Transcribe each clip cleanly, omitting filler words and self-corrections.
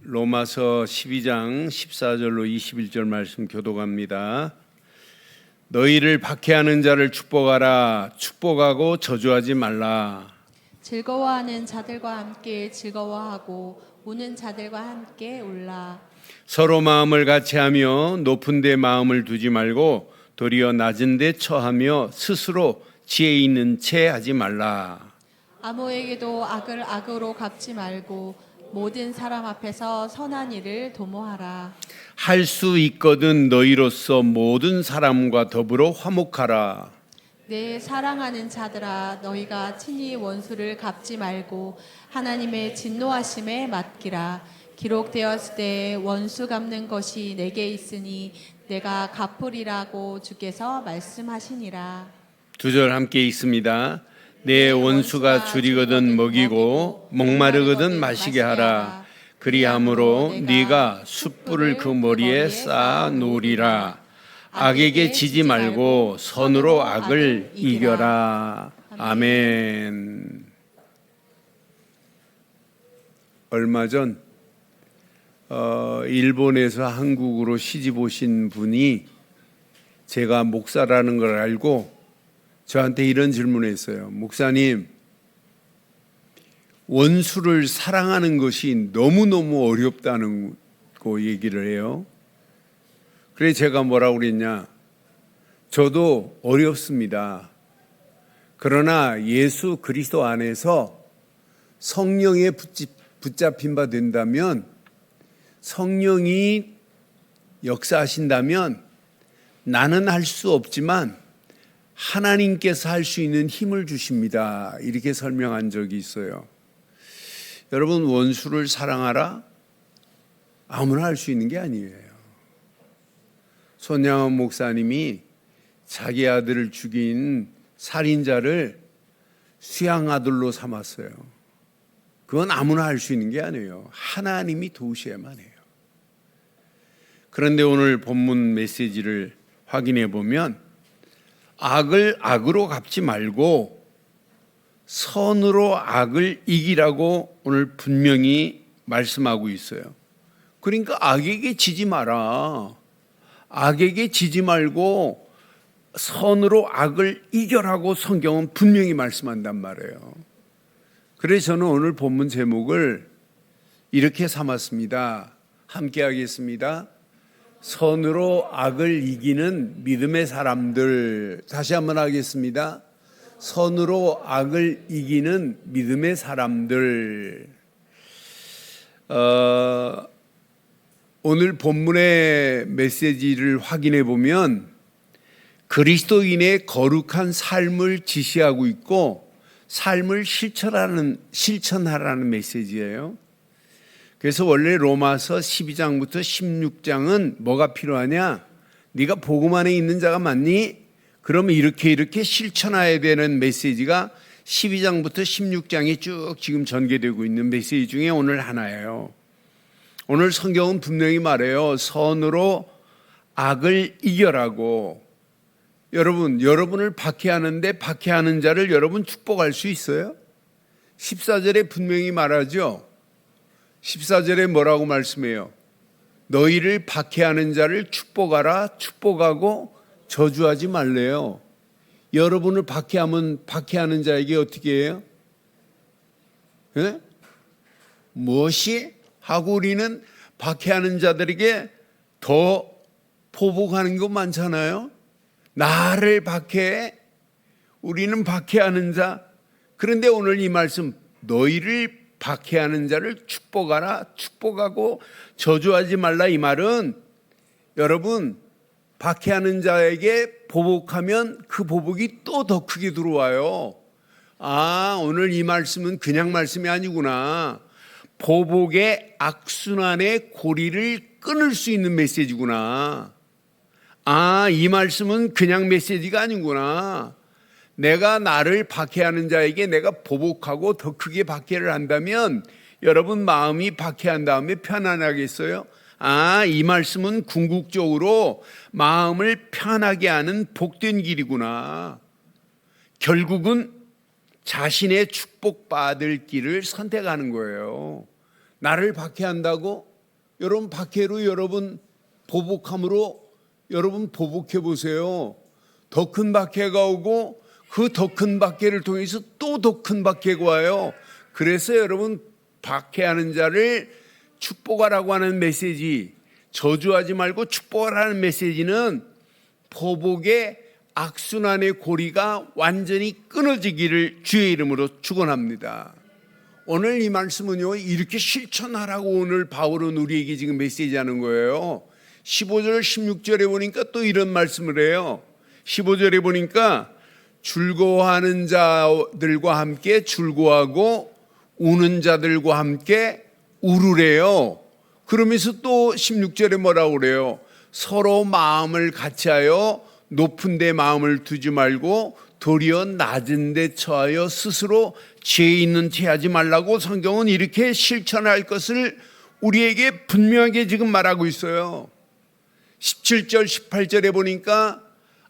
로마서 12장 14절로 21절 말씀 교독합니다. 너희를 박해하는 자를 축복하라. 축복하고 저주하지 말라. 즐거워하는 자들과 함께 즐거워하고 우는 자들과 함께 울라. 서로 마음을 같이하며 높은 데 마음을 두지 말고 도리어 낮은 데 처하며 스스로 지혜 있는 채 하지 말라. 아무에게도 악을 악으로 갚지 말고 모든 사람 앞에서 선한 일을 도모하라. 할 수 있거든 너희로서 모든 사람과 더불어 화목하라. 내 사랑하는 자들아, 너희가 친히 원수를 갚지 말고 하나님의 진노하심에 맡기라. 기록되었을 때 원수 갚는 것이 내게 있으니 내가 갚으리라고 주께서 말씀하시니라. 두 절 함께 읽습니다. 내 원수가 줄이거든 먹이고 목마르거든 마시게 하라. 그리함으로 네가 숯불을 그 머리에 쌓아 놓으리라. 악에게 지지 말고 선으로 악을 이겨라. 아멘. 얼마 전 일본에서 한국으로 시집 오신 분이 제가 목사라는 걸 알고 저한테 이런 질문을 했어요. 목사님, 원수를 사랑하는 것이 너무너무 어렵다는 거 얘기를 해요. 그래서 제가 뭐라고 그랬냐? 저도 어렵습니다. 그러나 예수 그리스도 안에서 성령에 붙잡힌 바 된다면, 성령이 역사하신다면 나는 할 수 없지만 하나님께서 할 수 있는 힘을 주십니다. 이렇게 설명한 적이 있어요. 여러분, 원수를 사랑하라? 아무나 할 수 있는 게 아니에요. 손양원 목사님이 자기 아들을 죽인 살인자를 수양 아들로 삼았어요. 그건 아무나 할 수 있는 게 아니에요. 하나님이 도우셔야만 해요. 그런데 오늘 본문 메시지를 확인해 보면 악을 악으로 갚지 말고 선으로 악을 이기라고 오늘 분명히 말씀하고 있어요. 그러니까 악에게 지지 마라. 악에게 지지 말고 선으로 악을 이겨라고 성경은 분명히 말씀한단 말이에요. 그래서 저는 오늘 본문 제목을 이렇게 삼았습니다. 함께 하겠습니다. 선으로 악을 이기는 믿음의 사람들. 다시 한번 하겠습니다. 선으로 악을 이기는 믿음의 사람들. 오늘 본문의 메시지를 확인해 보면 그리스도인의 거룩한 삶을 지시하고 있고 삶을 실천하라는 메시지예요. 그래서 원래 로마서 12장부터 16장은 뭐가 필요하냐? 네가 복음 안에 있는 자가 맞니? 그러면 이렇게 실천해야 되는 메시지가 12장부터 16장에 쭉 지금 전개되고 있는 메시지 중에 오늘 하나예요. 오늘 성경은 분명히 말해요. 선으로 악을 이겨라고. 여러분을 박해하는데 박해하는 자를 여러분 축복할 수 있어요? 14절에 분명히 말하죠. 14절에 뭐라고 말씀해요? 너희를 박해하는 자를 축복하라. 축복하고 저주하지 말래요. 여러분을 박해하면 박해하는 자에게 어떻게 해요? 네? 무엇이? 하고 우리는 박해하는 자들에게 더 포복하는 거 많잖아요. 나를 박해해. 우리는 박해하는 자. 그런데 오늘 이 말씀, 너희를 박해하는 자를 축복하라. 축복하고 저주하지 말라. 이 말은 여러분, 박해하는 자에게 보복하면 그 보복이 또 더 크게 들어와요. 아, 오늘 이 말씀은 그냥 말씀이 아니구나. 보복의 악순환의 고리를 끊을 수 있는 메시지구나. 아, 이 말씀은 그냥 메시지가 아니구나. 내가 나를 박해하는 자에게 내가 보복하고 더 크게 박해를 한다면 여러분 마음이 박해한 다음에 편안하겠어요? 아, 이 말씀은 궁극적으로 마음을 편하게 하는 복된 길이구나. 결국은 자신의 축복받을 길을 선택하는 거예요. 나를 박해한다고? 여러분 박해로 여러분 보복함으로 여러분 보복해 보세요. 더 큰 박해가 오고 그 더 큰 박해를 통해서 또 더 큰 박해가 와요. 그래서 여러분 박해하는 자를 축복하라고 하는 메시지, 저주하지 말고 축복하라는 메시지는 보복의 악순환의 고리가 완전히 끊어지기를 주의 이름으로 축원합니다. 오늘 이 말씀은요, 이렇게 실천하라고 오늘 바울은 우리에게 지금 메시지하는 거예요. 15절 16절에 보니까 또 이런 말씀을 해요. 15절에 보니까 즐거워하는 자들과 함께 즐거워하고 우는 자들과 함께 울으래요. 그러면서 또 16절에 뭐라고 그래요? 서로 마음을 같이하여 높은 데 마음을 두지 말고 도리어 낮은 데 처하여 스스로 죄 있는 채 하지 말라고 성경은 이렇게 실천할 것을 우리에게 분명하게 지금 말하고 있어요. 17절 18절에 보니까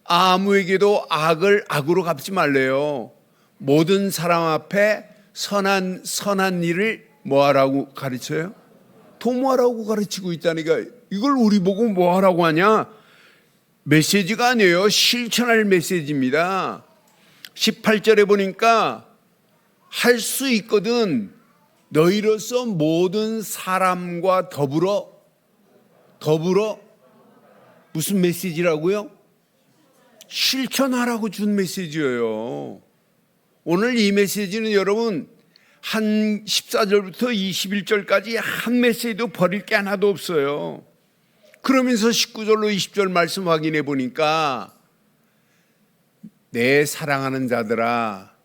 아무에게도 악을 악으로 갚지 말래요. 모든 사람 앞에 선한 일을 뭐하라고 가르쳐요? 도모하라고 가르치고 있다니까. 이걸 우리 보고 뭐하라고 하냐? 메시지가 아니에요. 실천할 메시지입니다. 18절에 보니까 할 수 있거든 너희로서 모든 사람과 더불어 무슨 메시지라고요? 실천하라고 준 메시지예요. 오늘 이 메시지는 여러분 한 14절부터 21절까지 한 메시지도 버릴 게 하나도 없어요. 그러면서 19절로 20절 말씀 확인해 보니까 내 사랑하는 자들아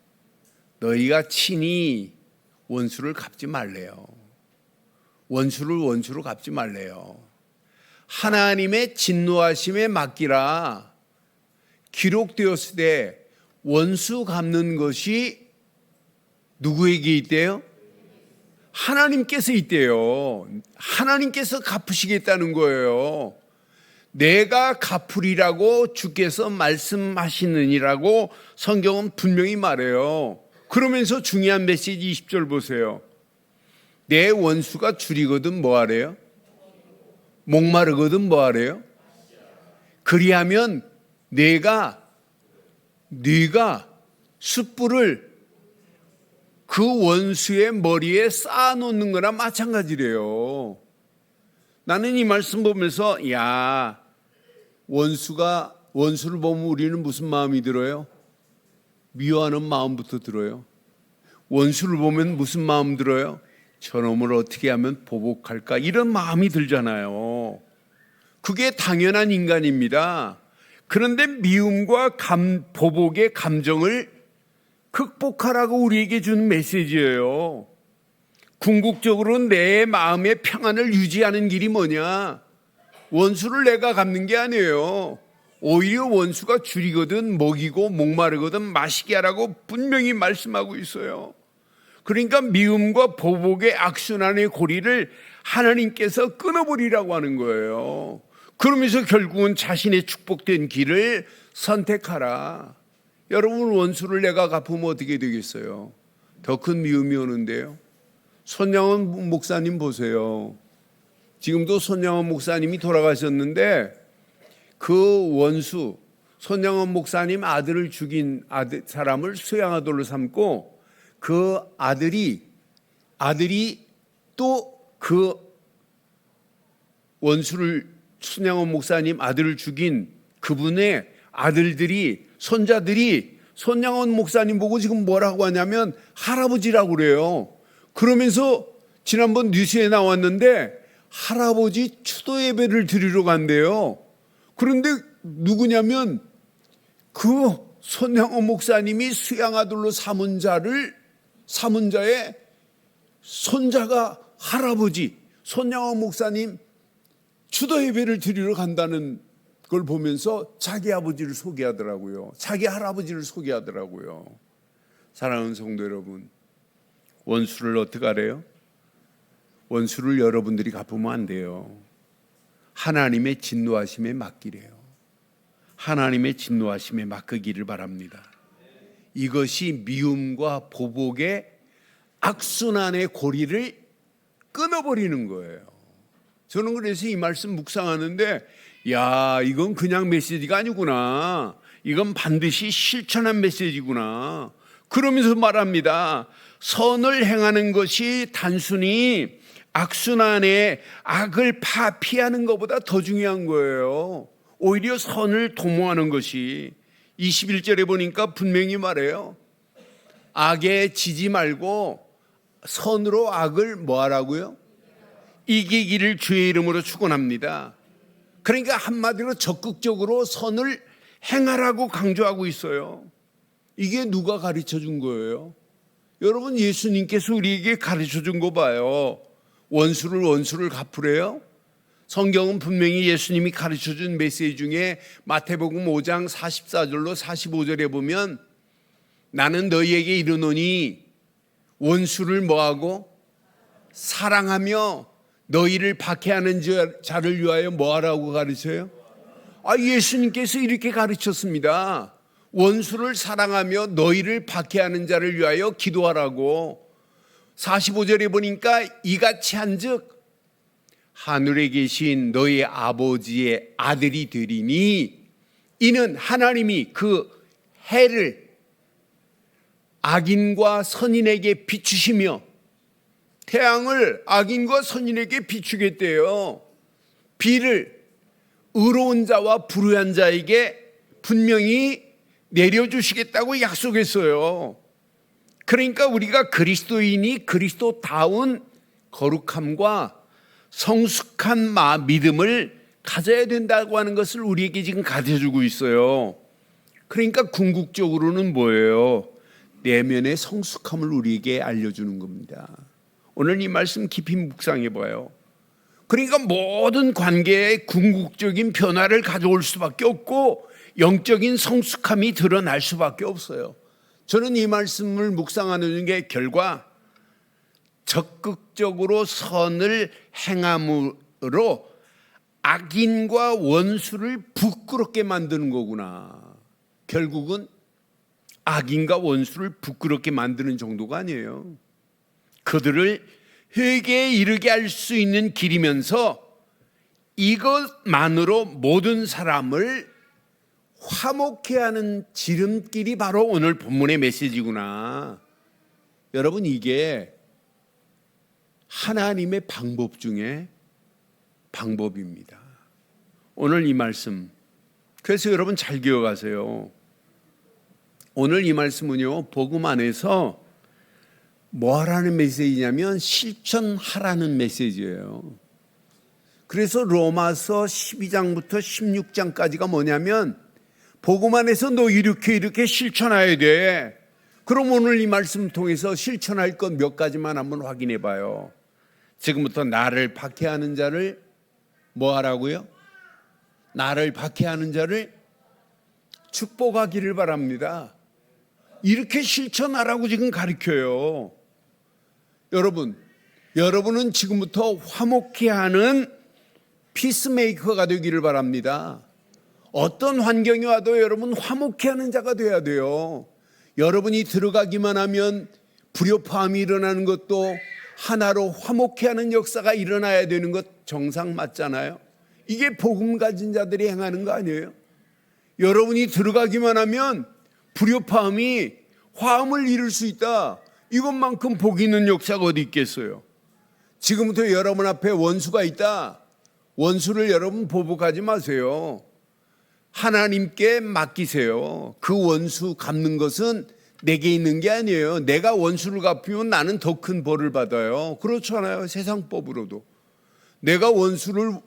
너희가 친히 원수를 갚지 말래요. 원수를 원수로 갚지 말래요. 하나님의 진노하심에 맡기라. 기록되었을 때 원수 갚는 것이 누구에게 있대요? 하나님께서 있대요. 하나님께서 갚으시겠다는 거예요. 내가 갚으리라고 주께서 말씀하시느니라고 성경은 분명히 말해요. 그러면서 중요한 메시지 20절 보세요. 내 원수가 줄이거든 뭐하래요? 목마르거든 뭐하래요? 그리하면 네가 숯불을 그 원수의 머리에 쌓아놓는 거나 마찬가지래요. 나는 이 말씀 보면서 원수를 보면 우리는 무슨 마음이 들어요? 미워하는 마음부터 들어요. 원수를 보면 무슨 마음 들어요? 저놈을 어떻게 하면 보복할까? 이런 마음이 들잖아요. 그게 당연한 인간입니다. 그런데 미움과 보복의 감정을 극복하라고 우리에게 준 메시지예요. 궁극적으로 내 마음의 평안을 유지하는 길이 뭐냐? 원수를 내가 갚는 게 아니에요. 오히려 원수가 줄이거든 먹이고 목마르거든 마시게 하라고 분명히 말씀하고 있어요. 그러니까 미움과 보복의 악순환의 고리를 하나님께서 끊어버리라고 하는 거예요. 그러면서 결국은 자신의 축복된 길을 선택하라. 여러분 원수를 내가 갚으면 어떻게 되겠어요? 더 큰 미움이 오는데요. 손양원 목사님 보세요. 지금도 손양원 목사님이 돌아가셨는데 그 원수 손양원 목사님 아들을 죽인 사람을 수양아들로 삼고 그 아들이 또 그 원수를 손양원 목사님 아들을 죽인 그분의 아들들이 손자들이 손양원 목사님 보고 지금 뭐라고 하냐면 할아버지라고 그래요. 그러면서 지난번 뉴스에 나왔는데 할아버지 추도 예배를 드리러 간대요. 그런데 누구냐면 그 손양원 목사님이 수양아들로 삼은 자의 손자가 할아버지 손양원 목사님 추도 예배를 드리러 간다는 걸 보면서 자기 아버지를 소개하더라고요. 자기 할아버지를 소개하더라고요. 사랑하는 성도 여러분, 원수를 어떻게 하래요? 원수를 여러분들이 갚으면 안 돼요. 하나님의 진노하심에 맡기래요. 하나님의 진노하심에 맡기기를 바랍니다. 이것이 미움과 보복의 악순환의 고리를 끊어버리는 거예요. 저는 그래서 이 말씀 묵상하는데 야, 이건 그냥 메시지가 아니구나. 이건 반드시 실천한 메시지구나. 그러면서 말합니다. 선을 행하는 것이 단순히 악순환에 악을 피하는 것보다 더 중요한 거예요. 오히려 선을 도모하는 것이 21절에 보니까 분명히 말해요. 악에 지지 말고 선으로 악을 뭐 하라고요? 이기기를 주의 이름으로 축원합니다. 그러니까 한마디로 적극적으로 선을 행하라고 강조하고 있어요. 이게 누가 가르쳐 준 거예요? 여러분, 예수님께서 우리에게 가르쳐 준 거 봐요. 원수를 갚으래요. 성경은 분명히 예수님이 가르쳐 준 메시지 중에 마태복음 5장 44절로 45절에 보면 나는 너희에게 이르노니 원수를 뭐하고 사랑하며 너희를 박해하는 자를 위하여 뭐하라고 가르쳐요? 예수님께서 이렇게 가르쳤습니다. 원수를 사랑하며 너희를 박해하는 자를 위하여 기도하라고. 45절에 보니까 이같이 한즉 하늘에 계신 너희 아버지의 아들이 되리니 이는 하나님이 그 해를 악인과 선인에게 비추시며 태양을 악인과 선인에게 비추겠대요. 비를 의로운 자와 불의한 자에게 분명히 내려주시겠다고 약속했어요. 그러니까 우리가 그리스도인이 그리스도다운 거룩함과 성숙한 믿음을 가져야 된다고 하는 것을 우리에게 지금 가르쳐주고 있어요. 그러니까 궁극적으로는 뭐예요? 내면의 성숙함을 우리에게 알려주는 겁니다. 오늘 이 말씀 깊이 묵상해 봐요. 그러니까 모든 관계에 궁극적인 변화를 가져올 수밖에 없고 영적인 성숙함이 드러날 수밖에 없어요. 저는 이 말씀을 묵상하는 게 결과 적극적으로 선을 행함으로 악인과 원수를 부끄럽게 만드는 거구나. 결국은 악인과 원수를 부끄럽게 만드는 정도가 아니에요. 그들을 회개에 이르게 할 수 있는 길이면서 이것만으로 모든 사람을 화목해 하는 지름길이 바로 오늘 본문의 메시지구나. 여러분, 이게 하나님의 방법 중에 방법입니다. 오늘 이 말씀, 그래서 여러분 잘 기억하세요. 오늘 이 말씀은요, 복음 안에서 뭐 하라는 메시지냐면 실천하라는 메시지예요. 그래서 로마서 12장부터 16장까지가 뭐냐면 복음 안에서 너 이렇게 실천해야 돼. 그럼 오늘 이 말씀 통해서 실천할 것 몇 가지만 한번 확인해 봐요. 지금부터 나를 박해하는 자를 뭐 하라고요? 나를 박해하는 자를 축복하기를 바랍니다. 이렇게 실천하라고 지금 가르쳐요. 여러분은 지금부터 화목해 하는 피스메이커가 되기를 바랍니다. 어떤 환경이 와도 여러분 화목해 하는 자가 돼야 돼요. 여러분이 들어가기만 하면 불협화음이 일어나는 것도 하나로 화목해 하는 역사가 일어나야 되는 것 정상 맞잖아요. 이게 복음 가진 자들이 행하는 거 아니에요? 여러분이 들어가기만 하면 불협화음이 화음을 이룰 수 있다. 이것만큼 복 있는 역사가 어디 있겠어요? 지금부터 여러분 앞에 원수가 있다. 원수를 여러분 보복하지 마세요. 하나님께 맡기세요. 그 원수 갚는 것은 내게 있는 게 아니에요. 내가 원수를 갚으면 나는 더 큰 벌을 받아요. 그렇잖아요. 세상법으로도. 내가 원수로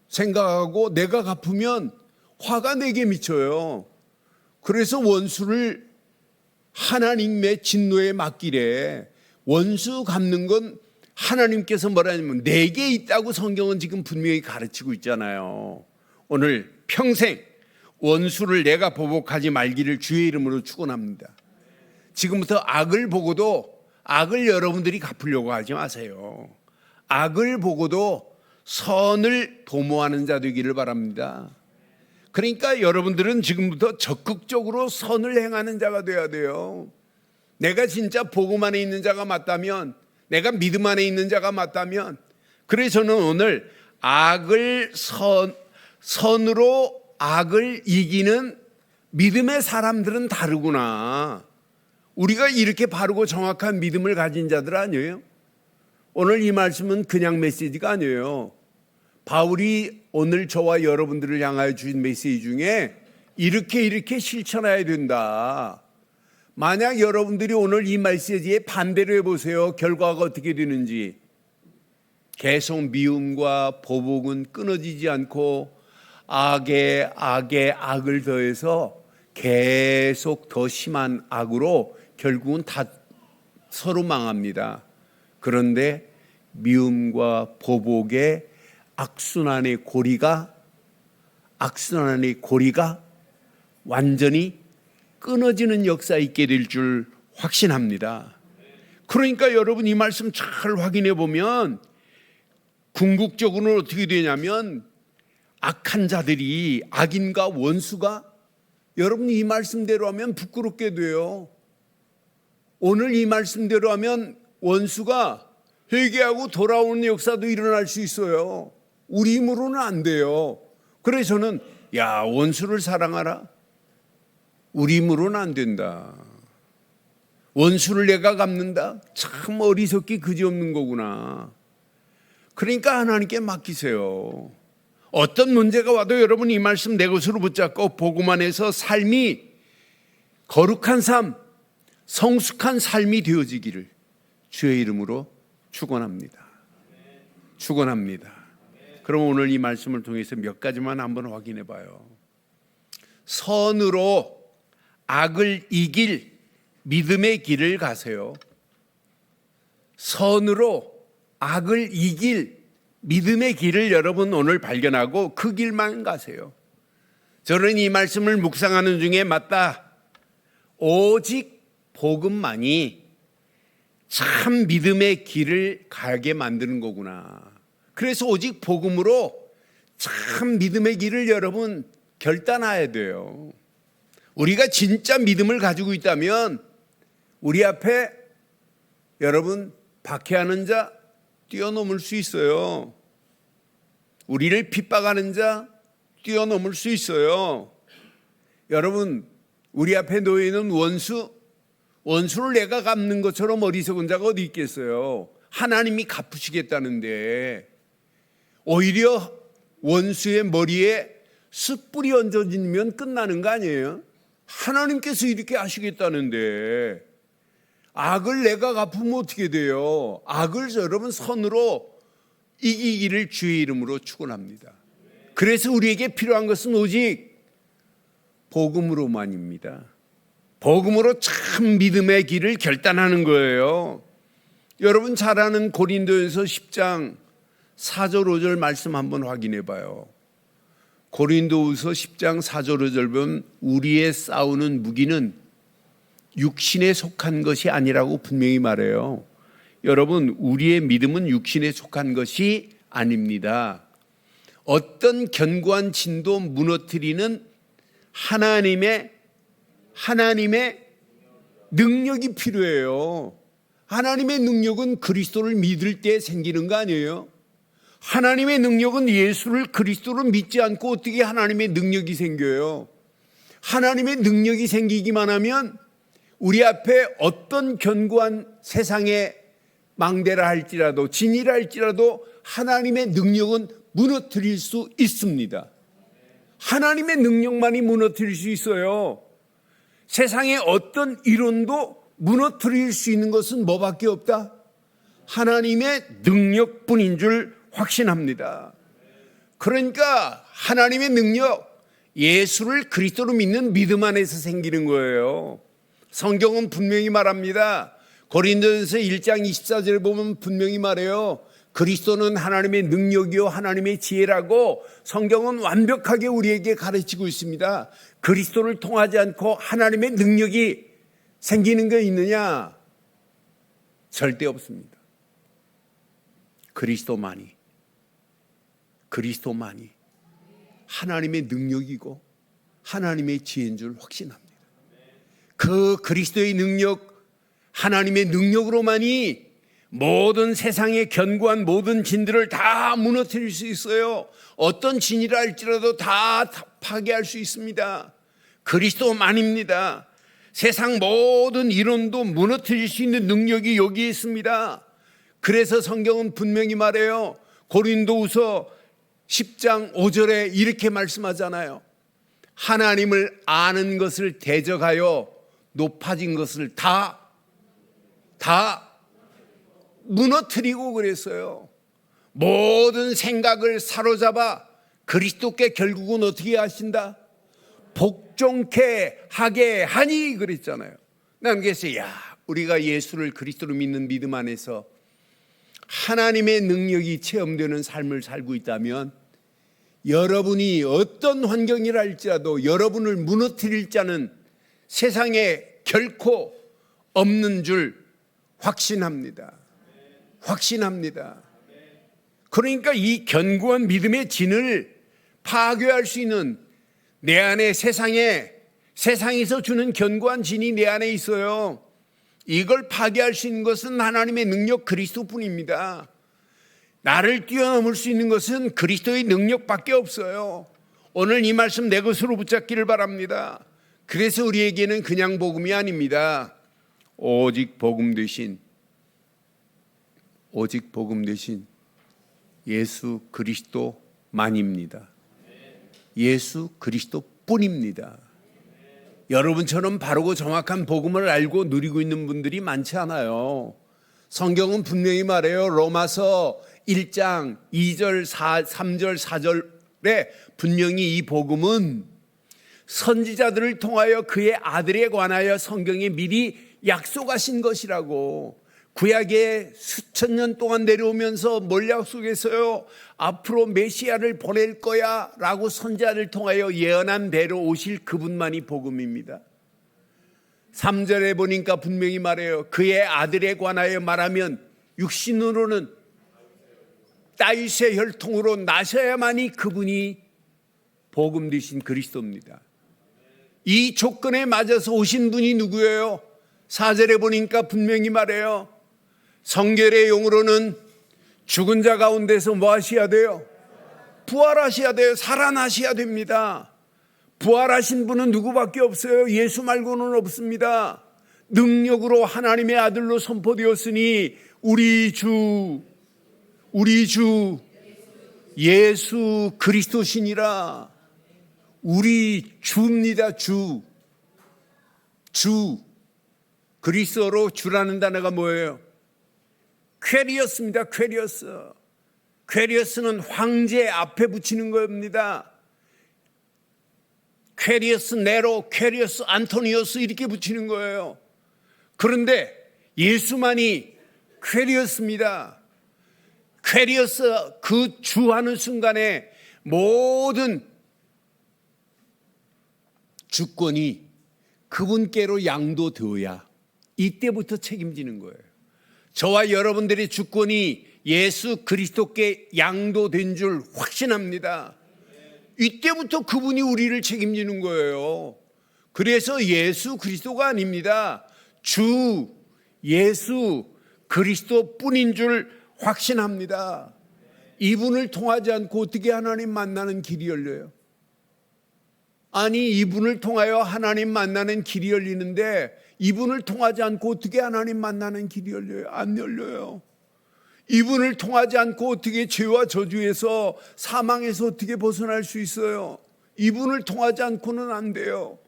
생각하고 내가 갚으면 화가 내게 미쳐요. 그래서 원수를 하나님의 진노에 맡기래. 원수 갚는 건 하나님께서 뭐라냐면 내게 있다고 성경은 지금 분명히 가르치고 있잖아요. 오늘 평생 원수를 내가 보복하지 말기를 주의 이름으로 축원합니다. 지금부터 악을 보고도 악을 여러분들이 갚으려고 하지 마세요. 악을 보고도 선을 도모하는 자 되기를 바랍니다. 그러니까 여러분들은 지금부터 적극적으로 선을 행하는 자가 돼야 돼요. 내가 진짜 복음 안에 있는 자가 맞다면 내가 믿음 안에 있는 자가 맞다면, 그래서 저는 오늘 선으로 악을 이기는 믿음의 사람들은 다르구나. 우리가 이렇게 바르고 정확한 믿음을 가진 자들 아니에요? 오늘 이 말씀은 그냥 메시지가 아니에요. 바울이 오늘 저와 여러분들을 향하여 주신 메시지 중에 이렇게 실천해야 된다. 만약 여러분들이 오늘 이 메시지에 반대로 해보세요. 결과가 어떻게 되는지. 계속 미움과 보복은 끊어지지 않고 악에 악을 더해서 계속 더 심한 악으로 결국은 다 서로 망합니다. 그런데 미움과 보복의 악순환의 고리가 완전히 끊어지는 역사 있게 될 줄 확신합니다. 그러니까 여러분 이 말씀 잘 확인해 보면 궁극적으로는 어떻게 되냐면 악한 자들이, 악인과 원수가 여러분 이 말씀대로 하면 부끄럽게 돼요. 오늘 이 말씀대로 하면 원수가 회개하고 돌아오는 역사도 일어날 수 있어요. 우리 힘으로는 안 돼요. 그래서 저는 원수를 사랑하라. 우리 힘으로는 안 된다. 원수를 내가 갚는다? 참 어리석기 그지없는 거구나. 그러니까 하나님께 맡기세요. 어떤 문제가 와도 여러분 이 말씀 내 것으로 붙잡고 복음 안에서 삶이 거룩한 삶, 성숙한 삶이 되어지기를 주의 이름으로 축원합니다. 그럼 오늘 이 말씀을 통해서 몇 가지만 한번 확인해 봐요. 선으로 악을 이길 믿음의 길을 가세요. 선으로 악을 이길 믿음의 길을 여러분 오늘 발견하고 그 길만 가세요. 저는 이 말씀을 묵상하는 중에 맞다. 오직 복음만이 참 믿음의 길을 가게 만드는 거구나. 그래서 오직 복음으로 참 믿음의 길을 여러분 결단해야 돼요. 우리가 진짜 믿음을 가지고 있다면 우리 앞에 여러분 박해하는 자 뛰어넘을 수 있어요. 우리를 핍박하는 자 뛰어넘을 수 있어요. 여러분 우리 앞에 놓여 있는 원수를 내가 갚는 것처럼 어리석은 자가 어디 있겠어요. 하나님이 갚으시겠다는데 오히려 원수의 머리에 숯불이 얹어지면 끝나는 거 아니에요? 하나님께서 이렇게 하시겠다는데 악을 내가 갚으면 어떻게 돼요? 악을 여러분 선으로 이기기를 주의 이름으로 축원합니다. 그래서 우리에게 필요한 것은 오직 복음으로만입니다. 복음으로 참 믿음의 길을 결단하는 거예요. 여러분 잘 아는 고린도전서 10장 4절 5절 말씀 한번 확인해 봐요. 고린도후서 10장 4절 5절 보면 우리의 싸우는 무기는 육신에 속한 것이 아니라고 분명히 말해요. 여러분 우리의 믿음은 육신에 속한 것이 아닙니다. 어떤 견고한 진도 무너뜨리는 하나님의 능력이 필요해요. 하나님의 능력은 그리스도를 믿을 때 생기는 거 아니에요? 하나님의 능력은 예수를 그리스도로 믿지 않고 어떻게 하나님의 능력이 생겨요? 하나님의 능력이 생기기만 하면 우리 앞에 어떤 견고한 세상의 망대라 할지라도 진이라 할지라도 하나님의 능력은 무너뜨릴 수 있습니다. 하나님의 능력만이 무너뜨릴 수 있어요. 세상의 어떤 이론도 무너뜨릴 수 있는 것은 뭐밖에 없다? 하나님의 능력뿐인 줄 확신합니다. 그러니까 하나님의 능력, 예수를 그리스도로 믿는 믿음 안에서 생기는 거예요. 성경은 분명히 말합니다. 고린도전서 1장 24절에 보면 분명히 말해요. 그리스도는 하나님의 능력이요 하나님의 지혜라고 성경은 완벽하게 우리에게 가르치고 있습니다. 그리스도를 통하지 않고 하나님의 능력이 생기는 게 있느냐? 절대 없습니다. 그리스도만이 하나님의 능력이고 하나님의 지혜인 줄 확신합니다. 그 그리스도의 능력, 하나님의 능력으로만이 모든 세상의 견고한 모든 진들을 다 무너뜨릴 수 있어요. 어떤 진이라 할지라도 다 파괴할 수 있습니다. 그리스도만입니다. 세상 모든 이론도 무너뜨릴 수 있는 능력이 여기 있습니다. 그래서 성경은 분명히 말해요. 고린도후서 10장 5절에 이렇게 말씀하잖아요. 하나님을 아는 것을 대적하여 높아진 것을 다 무너뜨리고 그랬어요. 모든 생각을 사로잡아 그리스도께 결국은 어떻게 하신다? 복종케 하게 하니 그랬잖아요. 난 그래서 우리가 예수를 그리스도로 믿는 믿음 안에서 하나님의 능력이 체험되는 삶을 살고 있다면 여러분이 어떤 환경이라 할지라도 여러분을 무너뜨릴 자는 세상에 결코 없는 줄 확신합니다. 그러니까 이 견고한 믿음의 진을 파괴할 수 있는 내 안에 세상에서 주는 견고한 진이 내 안에 있어요. 이걸 파괴할 수 있는 것은 하나님의 능력 그리스도뿐입니다. 나를 뛰어넘을 수 있는 것은 그리스도의 능력밖에 없어요. 오늘 이 말씀 내 것으로 붙잡기를 바랍니다. 그래서 우리에게는 그냥 복음이 아닙니다. 오직 복음 대신 예수 그리스도만입니다. 예수 그리스도뿐입니다. 여러분처럼 바르고 정확한 복음을 알고 누리고 있는 분들이 많지 않아요. 성경은 분명히 말해요. 로마서 1장 2절 3절 4절에 분명히 이 복음은 선지자들을 통하여 그의 아들에 관하여 성경에 미리 약속하신 것이라고. 구약에 수천 년 동안 내려오면서 뭘 약속했어요? 앞으로 메시아를 보낼 거야 라고 선지자를 통하여 예언한 대로 오실 그분만이 복음입니다. 3절에 보니까 분명히 말해요. 그의 아들에 관하여 말하면 육신으로는 다윗의 혈통으로 나셔야만이 그분이 복음 되신 그리스도입니다. 이 조건에 맞아서 오신 분이 누구예요? 4절에 보니까 분명히 말해요. 성결의 용어로는 죽은 자 가운데서 뭐 하셔야 돼요? 부활하셔야 돼요. 살아나셔야 됩니다. 부활하신 분은 누구밖에 없어요. 예수 말고는 없습니다. 능력으로 하나님의 아들로 선포되었으니 우리 주 예수 그리스도시니라. 우리 주입니다. 주. 그리스어로 주라는 단어가 뭐예요? 퀘리어스입니다. 퀘리어스는 황제 앞에 붙이는 겁니다. 퀘리어스 네로, 퀘리어스 안토니오스 이렇게 붙이는 거예요. 그런데 예수만이 퀘리어스입니다. 퀘리어스 그 주하는 순간에 모든 주권이 그분께로 양도되어야 이때부터 책임지는 거예요. 저와 여러분들의 주권이 예수 그리스도께 양도된 줄 확신합니다. 이때부터 그분이 우리를 책임지는 거예요. 그래서 예수 그리스도가 아닙니다. 주 예수 그리스도뿐인 줄 확신합니다. 이분을 통하지 않고 어떻게 하나님 만나는 길이 열려요? 아니, 이분을 통하여 하나님 만나는 길이 열리는데 이분을 통하지 않고 어떻게 하나님 만나는 길이 열려요? 안 열려요. 이분을 통하지 않고 어떻게 죄와 저주에서 사망에서 어떻게 벗어날 수 있어요? 이분을 통하지 않고는 안 돼요.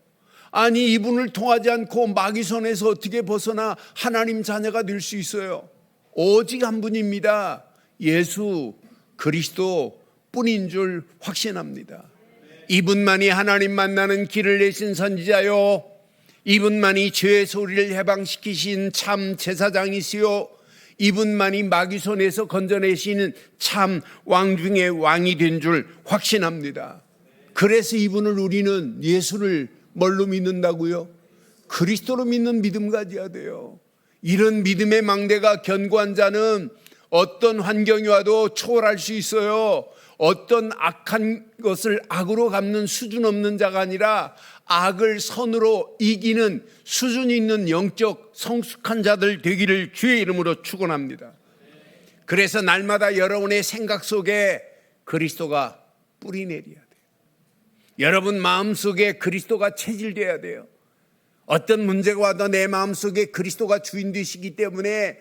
아니, 이분을 통하지 않고 마귀 손에서 어떻게 벗어나 하나님 자녀가 될 수 있어요? 오직 한 분입니다. 예수 그리스도 뿐인 줄 확신합니다. 이분만이 하나님 만나는 길을 내신 선지자요, 이분만이 죄의 소리를 해방시키신 참 제사장이시요, 이분만이 마귀 손에서 건져내시는 참 왕 중의 왕이 된 줄 확신합니다. 그래서 이분을 우리는 예수를 뭘로 믿는다고요? 그리스도로 믿는 믿음 가져야 돼요. 이런 믿음의 망대가 견고한 자는 어떤 환경이 와도 초월할 수 있어요. 어떤 악한 것을 악으로 갚는 수준 없는 자가 아니라 악을 선으로 이기는 수준 있는 영적 성숙한 자들 되기를 주의 이름으로 축원합니다. 그래서 날마다 여러분의 생각 속에 그리스도가 뿌리 내려야 돼요. 여러분 마음속에 그리스도가 체질돼야 돼요. 어떤 문제가 와도 내 마음속에 그리스도가 주인 되시기 때문에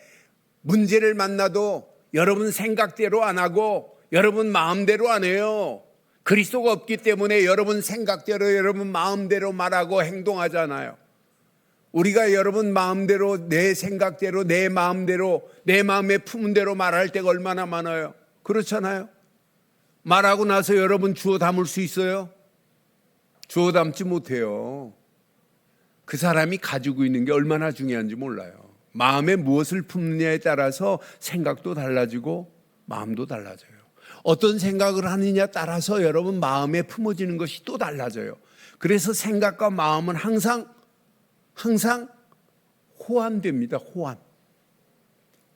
문제를 만나도 여러분 생각대로 안 하고 여러분 마음대로 안 해요. 그리스도가 없기 때문에 여러분 생각대로 여러분 마음대로 말하고 행동하잖아요. 우리가 여러분 마음대로 내 생각대로 내 마음대로 내 마음에 품은 대로 말할 때가 얼마나 많아요. 그렇잖아요. 말하고 나서 여러분 주워 담을 수 있어요? 주워 담지 못해요. 그 사람이 가지고 있는 게 얼마나 중요한지 몰라요. 마음에 무엇을 품느냐에 따라서 생각도 달라지고 마음도 달라져요. 어떤 생각을 하느냐에 따라서 여러분 마음에 품어지는 것이 또 달라져요. 그래서 생각과 마음은 항상 호환됩니다. 호환.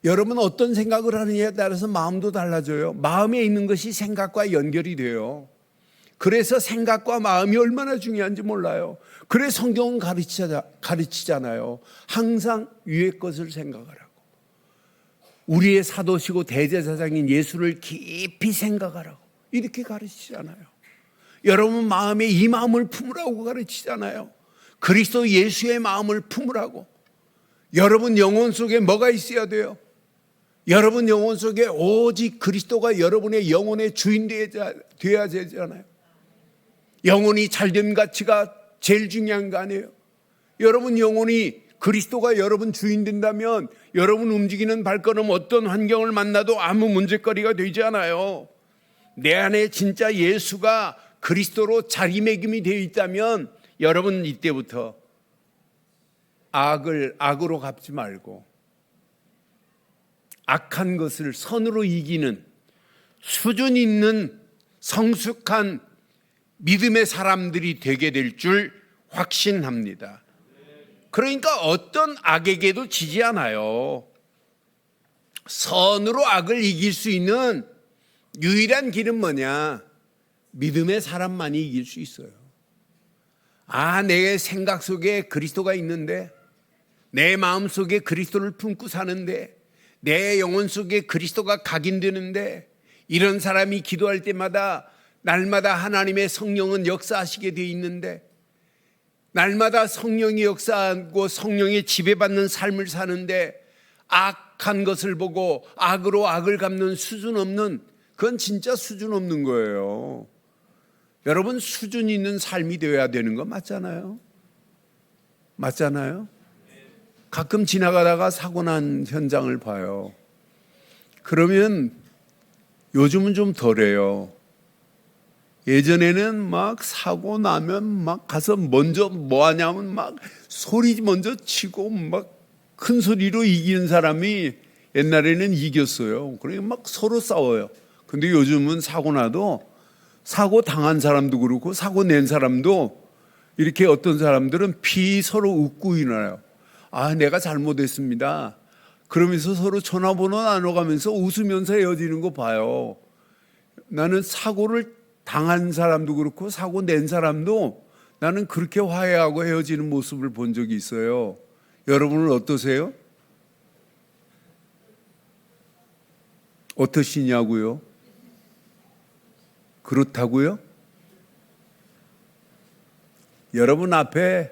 여러분 어떤 생각을 하느냐에 따라서 마음도 달라져요. 마음에 있는 것이 생각과 연결이 돼요. 그래서 생각과 마음이 얼마나 중요한지 몰라요. 그래서 성경은 가르치잖아요. 항상 위의 것을 생각하라고. 우리의 사도시고 대제사장인 예수를 깊이 생각하라고 이렇게 가르치잖아요. 여러분 마음에 이 마음을 품으라고 가르치잖아요. 그리스도 예수의 마음을 품으라고. 여러분 영혼 속에 뭐가 있어야 돼요? 여러분 영혼 속에 오직 그리스도가 여러분의 영혼의 주인 되어야 되잖아요. 영혼이 잘된 가치가 제일 중요한 거 아니에요? 여러분 영혼이 그리스도가 여러분 주인 된다면 여러분 움직이는 발걸음 어떤 환경을 만나도 아무 문제거리가 되지 않아요. 내 안에 진짜 예수가 그리스도로 자리매김이 되어 있다면 여러분 이때부터 악을 악으로 갚지 말고 악한 것을 선으로 이기는 수준 있는 성숙한 믿음의 사람들이 되게 될 줄 확신합니다. 그러니까 어떤 악에게도 지지 않아요. 선으로 악을 이길 수 있는 유일한 길은 뭐냐? 믿음의 사람만이 이길 수 있어요. 내 생각 속에 그리스도가 있는데, 내 마음 속에 그리스도를 품고 사는데, 내 영혼 속에 그리스도가 각인되는데, 이런 사람이 기도할 때마다 날마다 하나님의 성령은 역사하시게 되어 있는데, 날마다 성령이 역사하고 성령의 지배받는 삶을 사는데 악한 것을 보고 악으로 악을 갚는 수준 없는, 그건 진짜 수준 없는 거예요. 여러분 수준 있는 삶이 되어야 되는 거 맞잖아요. 맞잖아요. 가끔 지나가다가 사고 난 현장을 봐요. 그러면 요즘은 좀 덜해요. 예전에는 막 사고 나면 막 가서 먼저 뭐 하냐면 막 소리 먼저 치고 막 큰 소리로 이기는 사람이 옛날에는 이겼어요. 그러니까 막 서로 싸워요. 근데 요즘은 사고 나도 사고 당한 사람도 그렇고 사고 낸 사람도 이렇게 어떤 사람들은 피 서로 웃고 일어나요. 내가 잘못했습니다. 그러면서 서로 전화번호 나눠가면서 웃으면서 헤어지는 거 봐요. 나는 사고를 당한 사람도 그렇고 사고 낸 사람도 나는 그렇게 화해하고 헤어지는 모습을 본 적이 있어요. 여러분은 어떠세요? 어떠시냐고요? 그렇다고요? 여러분 앞에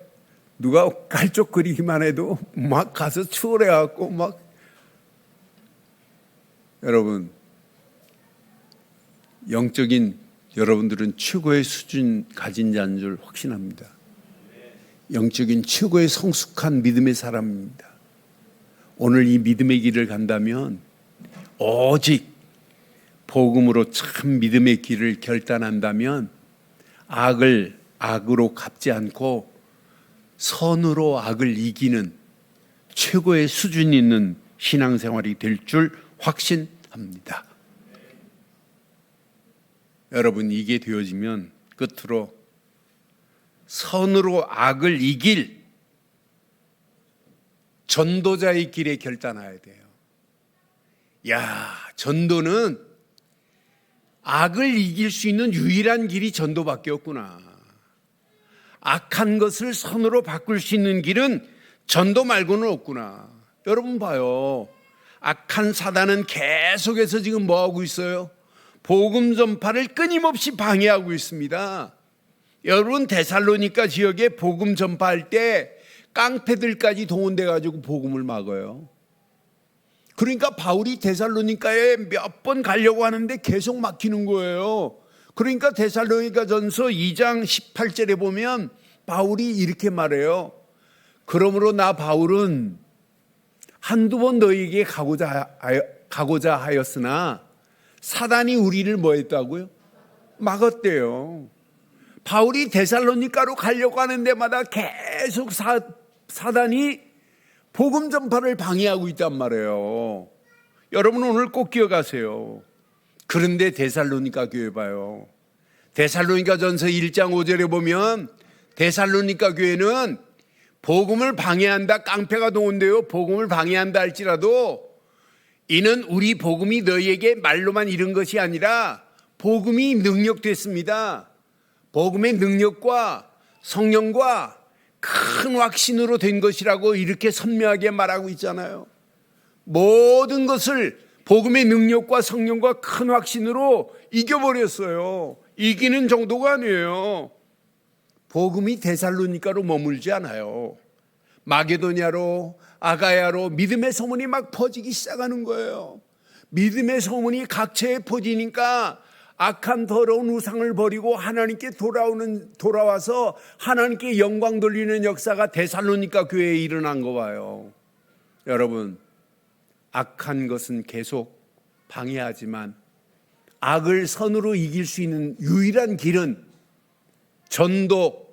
누가 깔쪽거리기만 해도 막 가서 추월해갖고 막. 여러분 영적인 여러분들은 최고의 수준 가진 자인 줄 확신합니다. 영적인 최고의 성숙한 믿음의 사람입니다. 오늘 이 믿음의 길을 간다면 오직 복음으로 참 믿음의 길을 결단한다면 악을 악으로 갚지 않고 선으로 악을 이기는 최고의 수준 있는 신앙생활이 될 줄 확신합니다. 여러분 이게 되어지면 끝으로 선으로 악을 이길 전도자의 길에 결단해야 돼요. 전도는 악을 이길 수 있는 유일한 길이 전도밖에 없구나. 악한 것을 선으로 바꿀 수 있는 길은 전도 말고는 없구나. 여러분 봐요. 악한 사단은 계속해서 지금 뭐하고 있어요? 복음 전파를 끊임없이 방해하고 있습니다. 여러분 데살로니가 지역에 복음 전파할 때 깡패들까지 동원돼 가지고 복음을 막아요. 그러니까 바울이 데살로니가에 몇 번 가려고 하는데 계속 막히는 거예요. 그러니까 데살로니가전서 2장 18절에 보면 바울이 이렇게 말해요. 그러므로 나 바울은 한두 번 너희에게 가고자 하였으나 사단이 우리를 뭐 했다고요? 막았대요. 바울이 데살로니가로 가려고 하는 데마다 계속 사단이 복음 전파를 방해하고 있단 말이에요. 여러분 오늘 꼭 기억하세요. 그런데 데살로니가 교회 봐요. 데살로니가전서 1장 5절에 보면 데살로니가 교회는 복음을 방해한다, 깡패가 동원되어 복음을 방해한다 할지라도 이는 우리 복음이 너희에게 말로만 이른 것이 아니라 복음이 능력됐습니다. 복음의 능력과 성령과 큰 확신으로 된 것이라고 이렇게 선명하게 말하고 있잖아요. 모든 것을 복음의 능력과 성령과 큰 확신으로 이겨버렸어요. 이기는 정도가 아니에요. 복음이 데살로니가로 머물지 않아요. 마게도냐로, 아가야로 믿음의 소문이 막 퍼지기 시작하는 거예요. 믿음의 소문이 각처에 퍼지니까 악한 더러운 우상을 버리고 하나님께 돌아와서 하나님께 영광 돌리는 역사가 데살로니가 교회에 일어난 거 봐요. 여러분, 악한 것은 계속 방해하지만 악을 선으로 이길 수 있는 유일한 길은 전도뿐인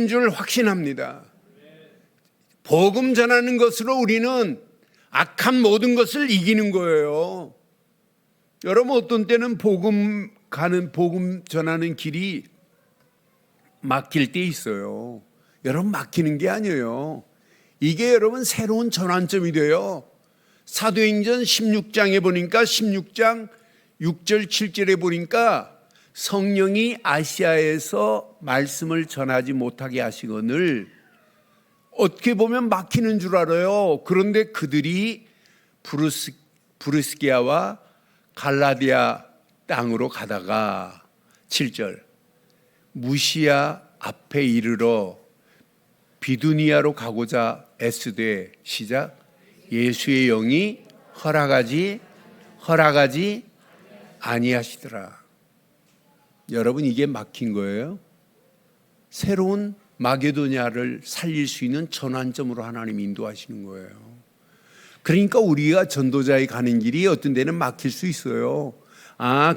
줄 확신합니다. 복음 전하는 것으로 우리는 악한 모든 것을 이기는 거예요. 여러분 어떤 때는 복음 전하는 길이 막힐 때 있어요. 여러분 막히는 게 아니에요. 이게 여러분 새로운 전환점이 돼요. 사도행전 16장에 보니까 16장 6절 7절에 보니까 성령이 아시아에서 말씀을 전하지 못하게 하시거늘 어떻게 보면 막히는 줄 알아요. 그런데 그들이 브루스기아와 갈라디아 땅으로 가다가 7절 무시아 앞에 이르러 비두니아로 가고자 애쓰되 시작 예수의 영이 허락하지 아니하시더라. 여러분 이게 막힌 거예요. 새로운 마게도냐를 살릴 수 있는 전환점으로 하나님 인도하시는 거예요. 그러니까 우리가 전도자에 가는 길이 어떤 데는 막힐 수 있어요.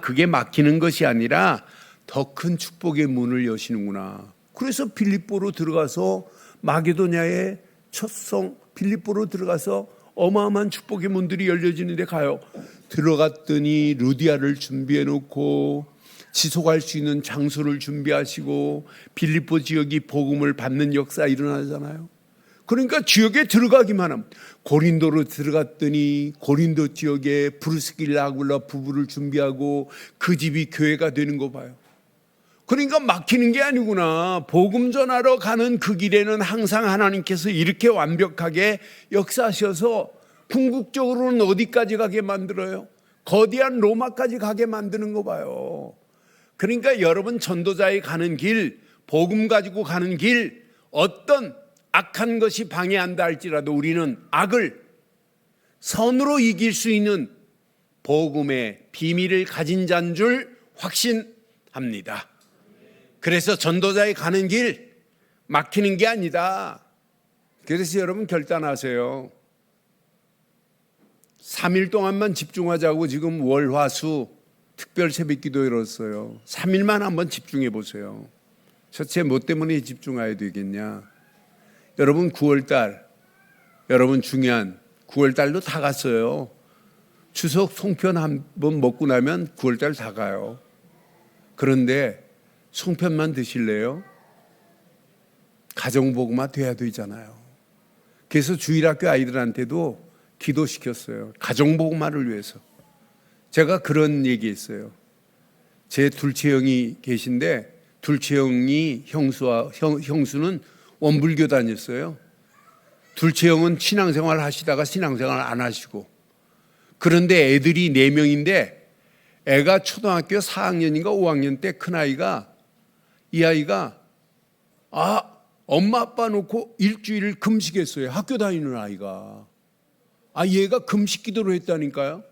그게 막히는 것이 아니라 더 큰 축복의 문을 여시는구나. 그래서 빌립보로 들어가서 마게도냐의 첫성 빌립보로 들어가서 어마어마한 축복의 문들이 열려지는 데 가요. 들어갔더니 루디아를 준비해 놓고 지속할 수 있는 장소를 준비하시고 빌립보 지역이 복음을 받는 역사 일어나잖아요. 그러니까 지역에 들어가기만 하면 고린도로 들어갔더니 고린도 지역에 브루스길라 아굴라 부부를 준비하고 그 집이 교회가 되는 거 봐요. 그러니까 막히는 게 아니구나. 복음 전하러 가는 그 길에는 항상 하나님께서 이렇게 완벽하게 역사하셔서 궁극적으로는 어디까지 가게 만들어요? 거대한 로마까지 가게 만드는 거 봐요. 그러니까 여러분 전도자에 가는 길, 복음 가지고 가는 길, 어떤 악한 것이 방해한다 할지라도 우리는 악을 선으로 이길 수 있는 복음의 비밀을 가진 자인 줄 확신합니다. 그래서 전도자에 가는 길 막히는 게 아니다. 그래서 여러분 결단하세요. 3일 동안만 집중하자고 지금 월, 화, 수 특별 새벽기도 열었어요. 3일만 한번 집중해 보세요. 첫째 뭐 때문에 집중해야 되겠냐. 여러분 9월달 여러분 중요한 9월달도 다 갔어요. 추석 송편 한번 먹고 나면 9월달 다 가요. 그런데 송편만 드실래요? 가정복음화 돼야 되잖아요. 그래서 주일학교 아이들한테도 기도시켰어요. 가정복음화를 위해서. 제가 그런 얘기했어요. 제 둘째 형이 계신데 둘째 형이 형수는 원불교 다녔어요. 둘째 형은 신앙생활 하시다가 신앙생활 안 하시고, 그런데 애들이 4명인데 애가 초등학교 4학년인가 5학년 때 큰아이가, 이 아이가 엄마 아빠 놓고 일주일 금식했어요. 학교 다니는 아이가. 얘가 금식 기도를 했다니까요.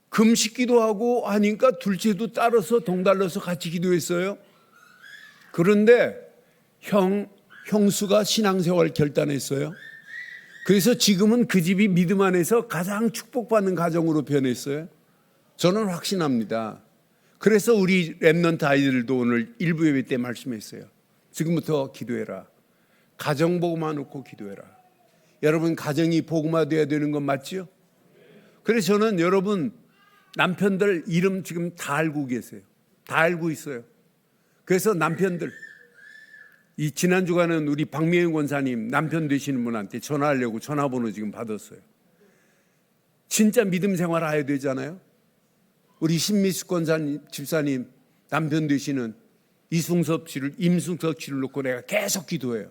금식 기도하고 하니까 둘째도 따라서 동달라서 같이 기도했어요. 그런데 형수가 신앙생활 결단했어요. 그래서 지금은 그 집이 믿음 안에서 가장 축복받는 가정으로 변했어요. 저는 확신합니다. 그래서 우리 렘넌트 아이들도 오늘 일부 예배 때 말씀했어요. 지금부터 기도해라. 가정 복음화 놓고 기도해라. 여러분, 가정이 복음화돼야 되는 건 맞지요? 그래서 저는 여러분 남편들 이름 지금 다 알고 계세요. 다 알고 있어요. 그래서 남편들, 이 지난 주간은 우리 박미영 권사님 남편 되시는 분한테 전화하려고 전화번호 지금 받았어요. 진짜 믿음 생활 해야 되잖아요. 우리 신미숙 권사님 집사님 남편 되시는 임승석 씨를 놓고 내가 계속 기도해요.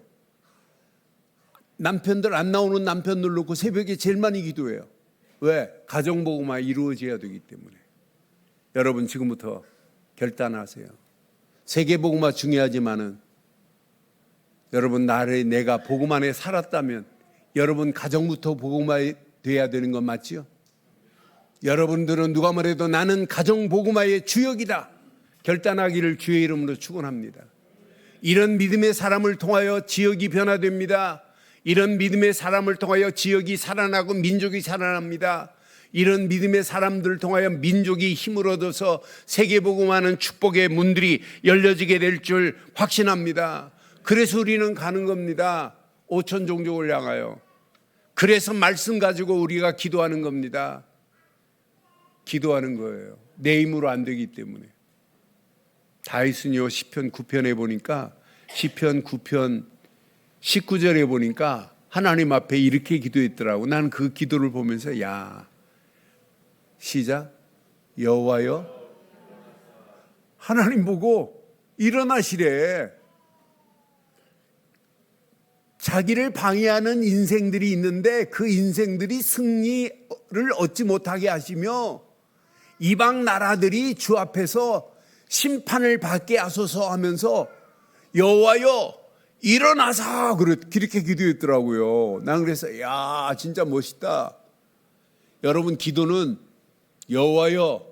남편들 안 나오는 남편들 놓고 새벽에 제일 많이 기도해요. 왜? 가정복음화 이루어져야 되기 때문에. 여러분, 지금부터 결단하세요. 세계복음화 중요하지만은 여러분, 내가 복음 안에 살았다면 여러분 가정부터 복음화 돼야 되는 건 맞지요? 여러분들은 누가 뭐래도 나는 가정복음화의 주역이다 결단하기를 주의 이름으로 축원합니다. 이런 믿음의 사람을 통하여 지역이 변화됩니다. 이런 믿음의 사람을 통하여 지역이 살아나고 민족이 살아납니다. 이런 믿음의 사람들을 통하여 민족이 힘을 얻어서 세계복음화하는 축복의 문들이 열려지게 될 줄 확신합니다. 그래서 우리는 가는 겁니다. 5천 종족을 향하여. 그래서 말씀 가지고 우리가 기도하는 겁니다. 기도하는 거예요. 내 힘으로 안 되기 때문에. 다윗은요, 시편 9편에 보니까 시편 9편 19절에 보니까 하나님 앞에 이렇게 기도했더라고. 나는 그 기도를 보면서 시작. 여호와여, 하나님 보고 일어나시래. 자기를 방해하는 인생들이 있는데 그 인생들이 승리를 얻지 못하게 하시며 이방 나라들이 주 앞에서 심판을 받게 하소서 하면서 여호와여 일어나사 그렇게 기도했더라고요. 난 그래서 진짜 멋있다. 여러분, 기도는 여호와여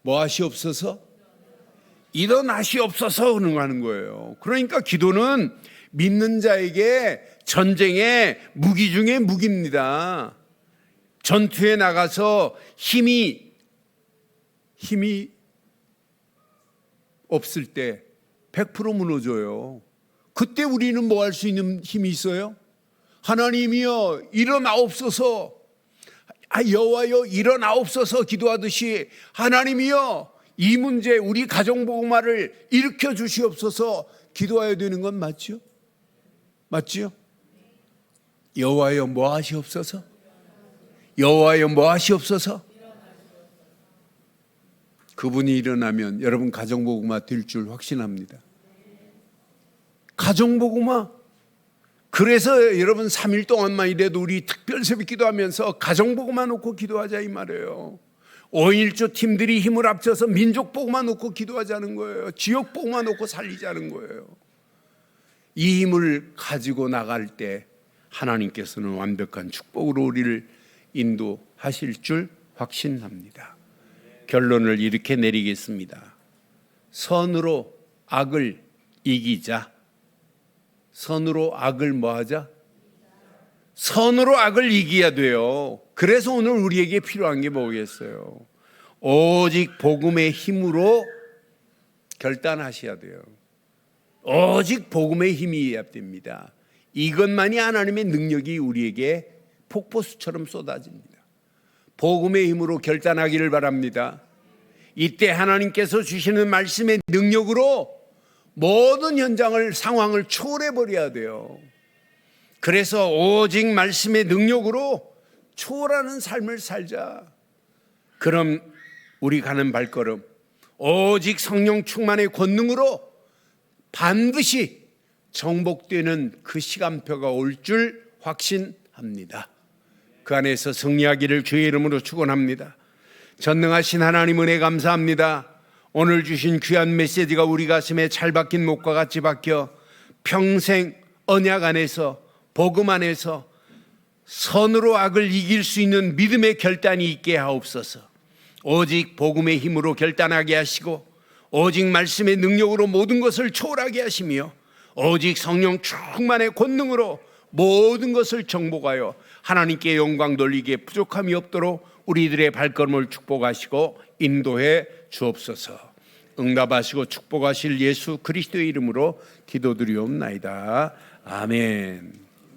뭐 하시옵소서? 일어나시옵소서 하는 거예요. 그러니까 기도는 믿는 자에게 전쟁의 무기 중에 무기입니다. 전투에 나가서 힘이 없을 때 100% 무너져요. 그때 우리는 뭐 할 수 있는 힘이 있어요? 하나님이여 일어나옵소서, 여호와여 일어나옵소서 기도하듯이 하나님이여 이 문제 우리 가정복음화를 일으켜 주시옵소서 기도해야 되는 건 맞죠? 맞지요? 여호와여 뭐 하시옵소서? 여호와여 뭐 하시옵소서? 그분이 일어나면 여러분 가정복음화 될 줄 확신합니다. 가정복음화. 그래서 여러분 3일 동안만 이래도 우리 특별 새벽 기도하면서 가정복음화 놓고 기도하자 이 말이에요. 5.1조 팀들이 힘을 합쳐서 민족복음화 놓고 기도하자는 거예요. 지역복음화 놓고 살리자는 거예요. 이 힘을 가지고 나갈 때 하나님께서는 완벽한 축복으로 우리를 인도하실 줄 확신합니다. 결론을 이렇게 내리겠습니다. 선으로 악을 이기자. 선으로 악을 뭐하자? 선으로 악을 이겨야 돼요. 그래서 오늘 우리에게 필요한 게 뭐겠어요? 오직 복음의 힘으로 결단하셔야 돼요. 오직 복음의 힘이어야 됩니다. 이것만이 하나님의 능력이 우리에게 폭포수처럼 쏟아집니다. 복음의 힘으로 결단하기를 바랍니다. 이때 하나님께서 주시는 말씀의 능력으로 모든 현장을 상황을 초월해버려야 돼요. 그래서 오직 말씀의 능력으로 초월하는 삶을 살자. 그럼 우리 가는 발걸음 오직 성령 충만의 권능으로 반드시 정복되는 그 시간표가 올 줄 확신합니다. 그 안에서 승리하기를 주의 이름으로 축원합니다. 전능하신 하나님 은혜 감사합니다. 오늘 주신 귀한 메시지가 우리 가슴에 잘 박힌 목과 같이 박혀 평생 언약 안에서 복음 안에서 선으로 악을 이길 수 있는 믿음의 결단이 있게 하옵소서. 오직 복음의 힘으로 결단하게 하시고 오직 말씀의 능력으로 모든 것을 초월하게 하시며 오직 성령 충만의 권능으로 모든 것을 정복하여 하나님께 영광 돌리기에 부족함이 없도록 우리들의 발걸음을 축복하시고 인도해 주옵소서. 응답하시고 축복하실 예수 그리스도의 이름으로 기도드리옵나이다. 아멘.